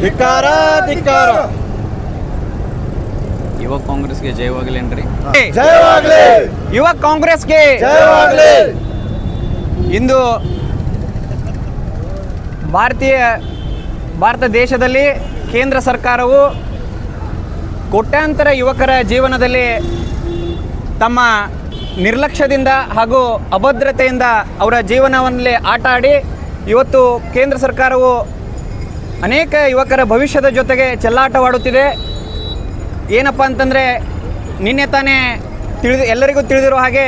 ಧಿಕ್ಕಾರ ಧಿಕ್ಕಾರ. ಯುವ ಕಾಂಗ್ರೆಸ್ಗೆ ಜಯವಾಗಲೇನ್ರಿ. ಜಯವಾಗಲಿ. ಯುವ ಕಾಂಗ್ರೆಸ್ಗೆ ಜಯವಾಗಲಿ. ಇಂದು ಭಾರತ ದೇಶದಲ್ಲಿ ಕೇಂದ್ರ ಸರ್ಕಾರವು ಕೋಟ್ಯಾಂತರ ಯುವಕರ ಜೀವನದಲ್ಲಿ ತಮ್ಮ ನಿರ್ಲಕ್ಷ್ಯದಿಂದ ಹಾಗೂ ಅಭದ್ರತೆಯಿಂದ ಅವರ ಜೀವನವನ್ನೇ ಆಟ ಆಡಿ ಇವತ್ತು ಕೇಂದ್ರ ಸರ್ಕಾರವು ಅನೇಕ ಯುವಕರ ಭವಿಷ್ಯದ ಜೊತೆಗೆ ಚೆಲ್ಲಾಟವಾಡುತ್ತಿದೆ. ಏನಪ್ಪ ಅಂತಂದರೆ ನಿನ್ನೆ ತಾನೇ ಎಲ್ಲರಿಗೂ ತಿಳಿದಿರೋ ಹಾಗೆ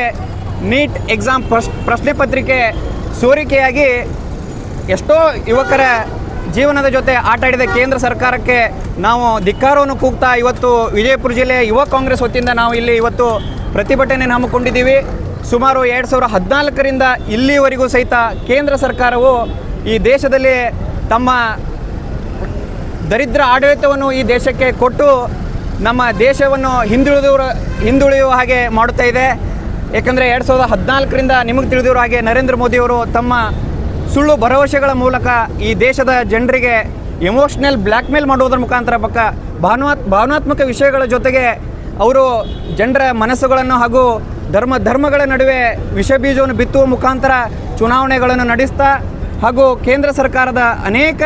ನೀಟ್ ಎಕ್ಸಾಮ್ ಪ್ರಶ್ನೆ ಪತ್ರಿಕೆ ಸೋರಿಕೆಯಾಗಿ ಎಷ್ಟೋ ಯುವಕರ ಜೀವನದ ಜೊತೆ ಆಟ ಆಡಿದ ಕೇಂದ್ರ ಸರ್ಕಾರಕ್ಕೆ ನಾವು ಧಿಕ್ಕಾರವನ್ನು ಕೂಗ್ತಾ ಇವತ್ತು ವಿಜಯಪುರ ಜಿಲ್ಲೆಯ ಯುವ ಕಾಂಗ್ರೆಸ್ ವತಿಯಿಂದ ನಾವು ಇಲ್ಲಿ ಇವತ್ತು ಪ್ರತಿಭಟನೆಯನ್ನು ಹಮ್ಮಿಕೊಂಡಿದ್ದೀವಿ. ಸುಮಾರು 2014ರಿಂದ ಇಲ್ಲಿವರೆಗೂ ಸಹಿತ ಕೇಂದ್ರ ಸರ್ಕಾರವು ಈ ದೇಶದಲ್ಲಿ ತಮ್ಮ ದರಿದ್ರ ಆಡಳಿತವನ್ನು ಈ ದೇಶಕ್ಕೆ ಕೊಟ್ಟು ನಮ್ಮ ದೇಶವನ್ನು ಹಿಂದುಳಿಯುವ ಹಾಗೆ ಮಾಡುತ್ತಾ ಇದೆ. ಏಕೆಂದರೆ 2014ರಿಂದ ನಿಮಗೆ ತಿಳಿದಿರೋ ಹಾಗೆ ನರೇಂದ್ರ ಮೋದಿಯವರು ತಮ್ಮ ಸುಳ್ಳು ಭರವಸೆಗಳ ಮೂಲಕ ಈ ದೇಶದ ಜನರಿಗೆ ಎಮೋಷ್ನಲ್ ಬ್ಲ್ಯಾಕ್ಮೇಲ್ ಮಾಡುವುದರ ಮುಖಾಂತರ ಭಾವನಾತ್ಮಕ ವಿಷಯಗಳ ಜೊತೆಗೆ ಅವರು ಜನರ ಮನಸ್ಸುಗಳನ್ನು ಹಾಗೂ ಧರ್ಮಗಳ ನಡುವೆ ವಿಷಬೀಜವನ್ನು ಬಿತ್ತುವ ಮುಖಾಂತರ ಚುನಾವಣೆಗಳನ್ನು ನಡೆಸ್ತಾ ಹಾಗೂ ಕೇಂದ್ರ ಸರ್ಕಾರದ ಅನೇಕ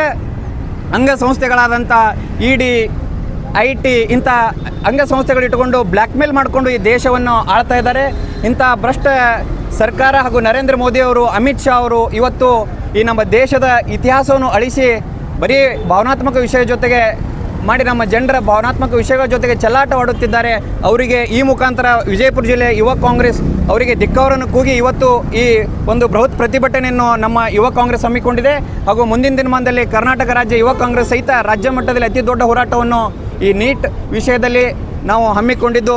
ಅಂಗಸಂಸ್ಥೆಗಳಾದಂಥ ED, IT ಇಂಥ ಅಂಗಸಂಸ್ಥೆಗಳಿಟ್ಟುಕೊಂಡು ಬ್ಲ್ಯಾಕ್ಮೇಲ್ ಮಾಡಿಕೊಂಡು ಈ ದೇಶವನ್ನು ಆಳ್ತಾ ಇದ್ದಾರೆ. ಇಂಥ ಭ್ರಷ್ಟ ಸರ್ಕಾರ ಹಾಗೂ ನರೇಂದ್ರ ಮೋದಿಯವರು, ಅಮಿತ್ ಶಾ ಅವರು ಇವತ್ತು ಈ ನಮ್ಮ ದೇಶದ ಇತಿಹಾಸವನ್ನು ಅಳಿಸಿ ಬರೀ ಭಾವನಾತ್ಮಕ ವಿಷಯ ಜೊತೆಗೆ ಮಾಡಿ ನಮ್ಮ ಜನರ ಭಾವನಾತ್ಮಕ ವಿಷಯಗಳ ಜೊತೆಗೆ ಚೆಲ್ಲಾಟವಾಡುತ್ತಿದ್ದಾರೆ. ಅವರಿಗೆ ಈ ಮುಖಾಂತರ ವಿಜಯಪುರ ಜಿಲ್ಲೆ ಯುವ ಕಾಂಗ್ರೆಸ್ ಅವರಿಗೆ ಧಿಕ್ಕಾರವನ್ನು ಕೂಗಿ ಇವತ್ತು ಈ ಒಂದು ಬೃಹತ್ ಪ್ರತಿಭಟನೆಯನ್ನು ನಮ್ಮ ಯುವ ಕಾಂಗ್ರೆಸ್ ಹಮ್ಮಿಕೊಂಡಿದೆ. ಹಾಗೂ ಮುಂದಿನ ದಿನಮಾನದಲ್ಲಿ ಕರ್ನಾಟಕ ರಾಜ್ಯ ಯುವ ಕಾಂಗ್ರೆಸ್ ಸಹಿತ ರಾಜ್ಯ ಮಟ್ಟದಲ್ಲಿ ಅತಿ ದೊಡ್ಡ ಹೋರಾಟವನ್ನು ಈ ನೀಟ್ ವಿಷಯದಲ್ಲಿ ನಾವು ಹಮ್ಮಿಕೊಂಡಿದ್ದು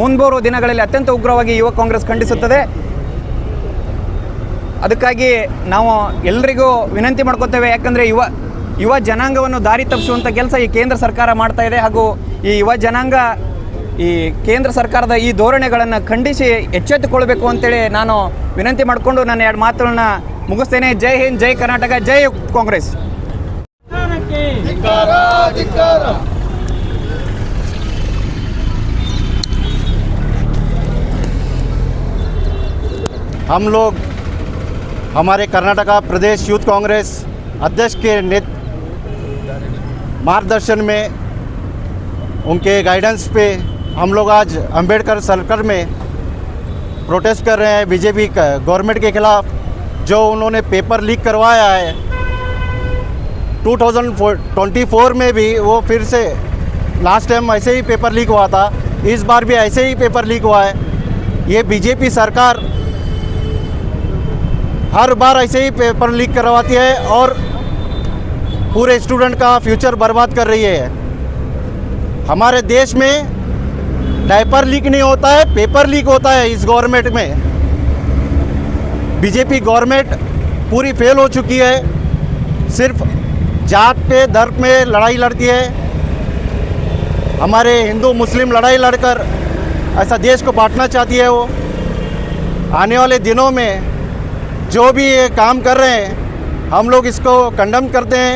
ಮುಂಬರುವ ದಿನಗಳಲ್ಲಿ ಅತ್ಯಂತ ಉಗ್ರವಾಗಿ ಯುವ ಕಾಂಗ್ರೆಸ್ ಖಂಡಿಸುತ್ತದೆ. ಅದಕ್ಕಾಗಿ ನಾವು ಎಲ್ಲರಿಗೂ ವಿನಂತಿ ಮಾಡ್ಕೊತೇವೆ. ಯಾಕಂದರೆ ಯುವ ಜನಾಂಗವನ್ನು ದಾರಿ ತಪ್ಪಿಸುವಂಥ ಕೆಲಸ ಈ ಕೇಂದ್ರ ಸರ್ಕಾರ ಮಾಡ್ತಾ ಇದೆ. ಹಾಗೂ ಈ ಯುವ ಜನಾಂಗ ಈ ಕೇಂದ್ರ ಸರ್ಕಾರದ ಈ ಧೋರಣೆಗಳನ್ನು ಖಂಡಿಸಿ ಎಚ್ಚೆತ್ತುಕೊಳ್ಬೇಕು ಅಂತೇಳಿ ನಾನು ವಿನಂತಿ ಮಾಡಿಕೊಂಡು ನನ್ನ 2 ಮಾತುಗಳನ್ನ ಮುಗಿಸ್ತೇನೆ. ಜೈ ಹಿಂದ್, ಜೈ ಕರ್ನಾಟಕ, ಜೈ ಕಾಂಗ್ರೆಸ್. ಧಿಕ್ಕಾರ ಧಿಕ್ಕಾರ. हम लोग हमारे कर्नाटका प्रदेश यूथ कांग्रेस अध्यक्ष के मार्गदर्शन में, उनके गाइडेंस पे हम लोग आज अंबेडकर सर्कल में प्रोटेस्ट कर रहे हैं बीजेपी गवर्नमेंट के खिलाफ, जो उन्होंने पेपर लीक करवाया है. 2024 में भी वो फिर से लास्ट टाइम ऐसे ही पेपर लीक हुआ था, इस बार भी ऐसे ही पेपर लीक हुआ है. ये बीजेपी सरकार हर बार ऐसे ही पेपर लीक करवाती है और पूरे स्टूडेंट का फ्यूचर बर्बाद कर रही है. हमारे देश में डायपर लीक नहीं होता है, पेपर लीक होता है. इस गवर्नमेंट में बीजेपी गवर्नमेंट पूरी फेल हो चुकी है. सिर्फ जात पे धर्म में लड़ाई लड़ती है. हमारे हिंदू मुस्लिम लड़ाई लड़कर ऐसा देश को बांटना चाहती है वो. आने वाले दिनों में जो भी ये काम कर रहे हैं हम लोग इसको कंडेम करते हैं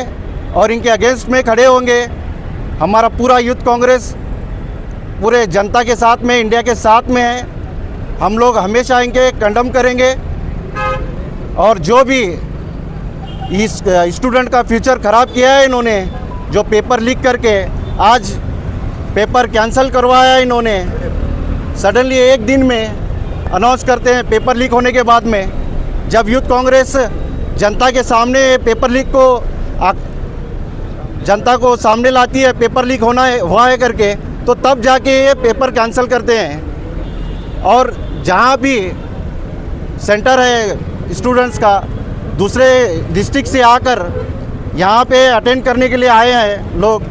और इनके अगेंस्ट में खड़े होंगे. हमारा पूरा यूथ कांग्रेस पूरे जनता के साथ में, इंडिया के साथ में है. हम लोग हमेशा इनके कंडेम करेंगे और जो भी इस स्टूडेंट का फ्यूचर ख़राब किया है इन्होंने, जो पेपर लीक करके आज पेपर कैंसिल करवाया है इन्होंने, सडनली एक दिन में अनाउंस करते हैं पेपर लीक होने के बाद में. जब यूथ कांग्रेस जनता के सामने पेपर लीक को जनता को सामने लाती है पेपर लीक हुआ है करके, तो तब जाके ये पेपर कैंसिल करते हैं. और जहाँ भी सेंटर है स्टूडेंट्स का दूसरे डिस्ट्रिक्ट से आकर यहाँ पे अटेंड करने के लिए आए हैं लोग,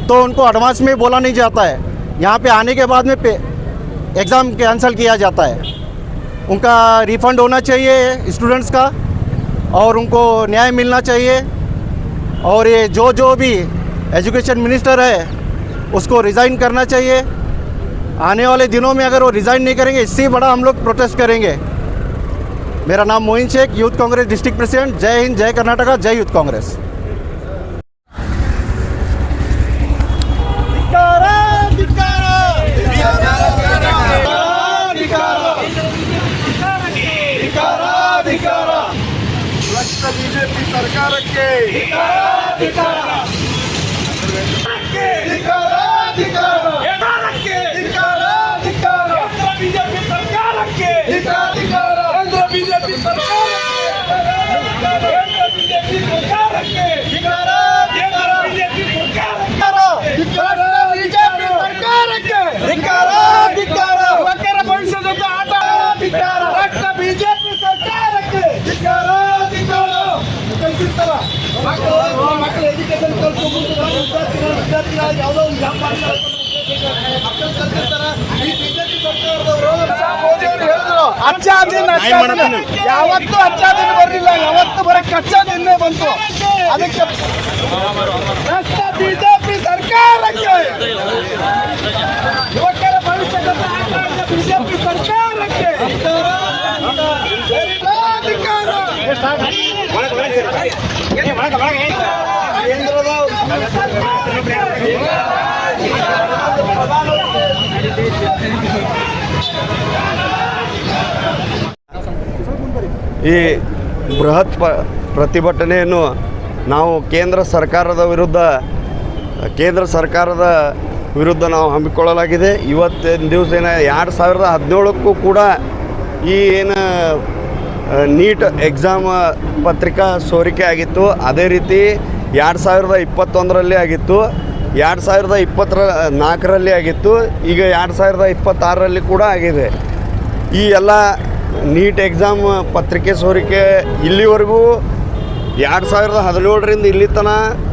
तो उनको एडवांस में बोला नहीं जाता है. यहाँ पे आने के बाद में एग्ज़ाम कैंसिल किया जाता है. उनका रिफ़ंड होना चाहिए स्टूडेंट्स का और उनको न्याय मिलना चाहिए. और ये जो भी एजुकेशन मिनिस्टर है उसको रिज़ाइन करना चाहिए. आने वाले दिनों में अगर वो रिज़ाइन नहीं करेंगे, इससे बड़ा हम लोग प्रोटेस्ट करेंगे. मेरा नाम Moin Shaikh, youth Congress district president. जय हिंद, जय कर्नाटका, जय यूथ कांग्रेस. ಬಿಜೆಪಿ ಸರ್ಕಾರಕ್ಕೆ ಬಿಜೆಪಿ ಯುವಕರ ಭವಿಷ್ಯದ ಆಟ ಬಿಜೆಪಿ ಸರ್ಕಾರಕ್ಕೆ ಕಲಿಸಿರ್ತಾರ ಮಕ್ಕಳು ಎಜುಕೇಶನ್ ವಿದ್ಯಾರ್ಥಿಗಳು ಯಾವುದೋ ಒಂದು ಜಾಬ್ ಮಾಡ್ತಾರೆ ಮಕ್ಕಳು ಕಲಿಸಿರ್ತಾರ. ಈ ಬಿಜೆಪಿ ಸರ್ಕಾರದವರು ಮೋದಿ ಅವರು ಹೇಳಿದ್ರು ಅಚ್ಚಾ ದಿನ ಯಾವತ್ತೂ ಅಚ್ಚಾ ದಿನ ಬರಲಿಲ್ಲ, ಯಾವತ್ತು ಬರಕ್ಕೆ ಅಚ್ಚಾ ದಿನ ಬಂತು. ಅದಕ್ಕೆ ಬಿಜೆಪಿ ಸರ್ಕಾರಕ್ಕೆ ಯುವಕರ ಭವಿಷ್ಯದ ಬಿಜೆಪಿ ಸರ್ಕಾರಕ್ಕೆ ಈ ಬೃಹತ್ ಪ್ರತಿಭಟನೆಯನ್ನು ನಾವು ಕೇಂದ್ರ ಸರ್ಕಾರದ ವಿರುದ್ಧ ನಾವು ಹಮ್ಮಿಕೊಳ್ಳಲಾಗಿದೆ. ಇವತ್ತಿನ ದಿವಸ 2017ಕ್ಕೂ ಕೂಡ ಈ ಏನು ನೀಟ್ ಎಕ್ಸಾಮ್ ಪತ್ರಿಕಾ ಸೋರಿಕೆ ಆಗಿತ್ತು, ಅದೇ ರೀತಿ 2021ರಲ್ಲಿ ಆಗಿತ್ತು, 2024ರಲ್ಲಿ ಆಗಿತ್ತು, ಈಗ 2026ರಲ್ಲಿ ಕೂಡ ಆಗಿದೆ. ಈ ಎಲ್ಲ ನೀಟ್ ಎಕ್ಸಾಮ್ ಪತ್ರಿಕೆ ಸೋರಿಕೆ ಇಲ್ಲಿವರೆಗೂ 2017ರಿಂದ ಇಲ್ಲಿ ತನಕ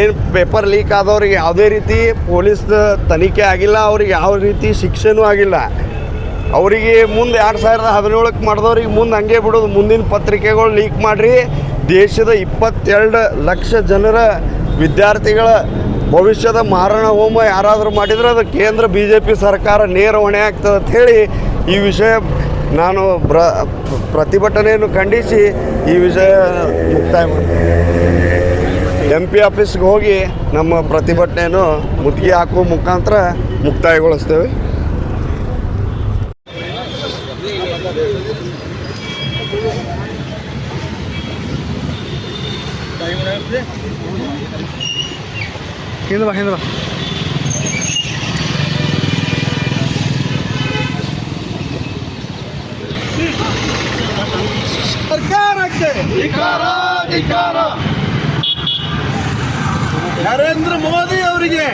ಏನು ಪೇಪರ್ ಲೀಕ್ ಆದವ್ರಿಗೆ ಯಾವುದೇ ರೀತಿ ಪೊಲೀಸ್ ತನಿಖೆ ಆಗಿಲ್ಲ, ಅವ್ರಿಗೆ ಯಾವ ರೀತಿ ಶಿಕ್ಷೆನೂ ಆಗಿಲ್ಲ. ಅವರಿಗೆ ಮುಂದೆ 2017ಕ್ಕೆ ಮಾಡಿದವ್ರಿಗೆ ಮುಂದೆ ಹಂಗೆ ಬಿಡೋದು, ಮುಂದಿನ ಪತ್ರಿಕೆಗಳು ಲೀಕ್ ಮಾಡಿರಿ, ದೇಶದ 22 ಲಕ್ಷ ಜನರ ವಿದ್ಯಾರ್ಥಿಗಳ ಭವಿಷ್ಯದ ಮಾರಣ ಹೋಮ ಯಾರಾದರೂ ಮಾಡಿದರೆ ಅದು ಕೇಂದ್ರ BJP ಸರ್ಕಾರ ನೇರ ಹೊಣೆ ಆಗ್ತದೆ ಅಂತ ಹೇಳಿ ಈ ವಿಷಯ ನಾನು ಪ್ರತಿಭಟನೆಯನ್ನು ಖಂಡಿಸಿ ಈ ವಿಷಯ ಮುಕ್ತಾಯ MP ಆಫೀಸ್ಗೆ ಹೋಗಿ ನಮ್ಮ ಪ್ರತಿಭಟನೆಯನ್ನು ಮುತ್ತಿಗೆ ಹಾಕುವ ಮುಖಾಂತರ ಮುಕ್ತಾಯಗೊಳಿಸ್ತೇವೆ. ಸರ್ಕಾರಕ್ಕೆ ನರೇಂದ್ರ ಮೋದಿ ಅವರಿಗೆ